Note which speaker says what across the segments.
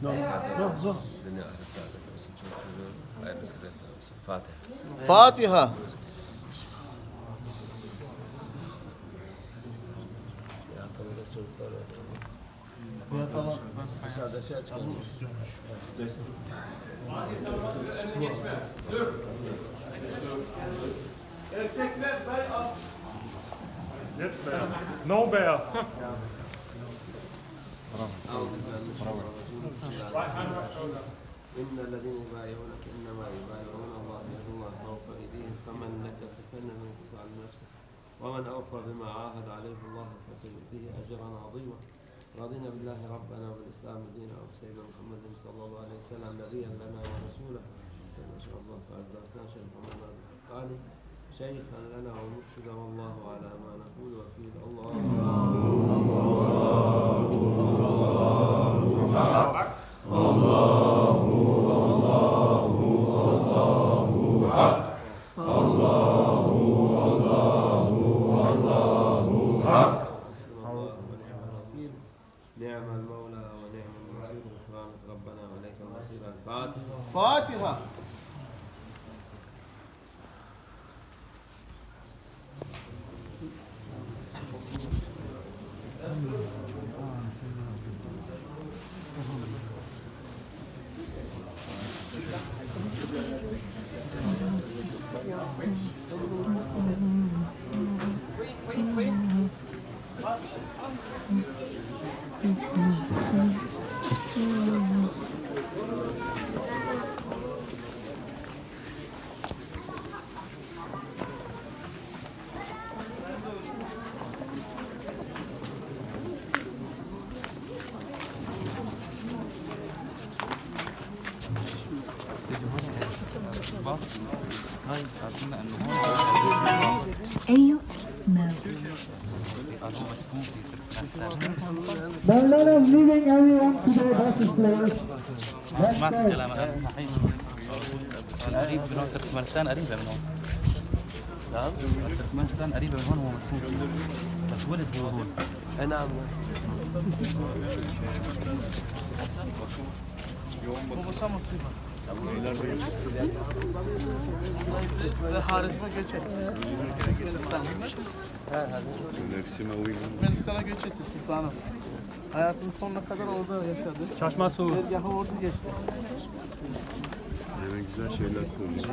Speaker 1: Dünya ahiret saadet olsun. Çok güzel. Hayırlı sıhhatler olsun. Fatiha.
Speaker 2: Fatiha.
Speaker 1: Yatanlar çocuklar var.
Speaker 2: Tamam.
Speaker 1: Dışarıda şey çıkalım.
Speaker 2: Erkekler bayat.
Speaker 3: Yes, bear. No bear.
Speaker 1: إن الذين يبايعونك إنما يبايعون الله يد الله فوق أيديهم فمن نكث فإنما ينكث على نفسه ومن أوفى بما عاهد عليه الله فسيؤتيه أجرا عظيما رضينا بالله ربنا وبالإسلام دينا وبسيدنا محمد صلى الله عليه وسلم نبيا لنا ورسولا سيدنا شيخ الله فعز درسنا شيخ محمد القاني شيخا لنا ومرشدا والله على ما نقول وكيل الله نعم المولى ونعم النصير سبحانك ربنا وإليك المصير الفاتحة
Speaker 2: Fatiha.
Speaker 4: أيوه ما
Speaker 5: Berlin is leaving everyone today versus players.
Speaker 6: سمعت الكلام صحيح. قريب من تركمانستان قريبة من هون. نعم. تركمانستان قريبة من هون هو مدفون. بس ولد هو هون.
Speaker 1: نعم
Speaker 2: Ve Harizm'e göç etti. Ermenistan'a göç etti sultanım. Hayatının sonuna kadar orada yaşadı.
Speaker 3: Çaşma su.
Speaker 2: Dergahı orada geçti.
Speaker 7: Evet, güzel şeyler söylüyor.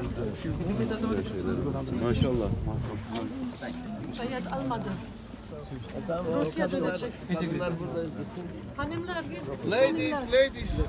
Speaker 7: Güzel şeyler. Maşallah.
Speaker 8: Hayat almadı. Rusya dönecek. Hanımlar bir.
Speaker 2: Ladies, ladies.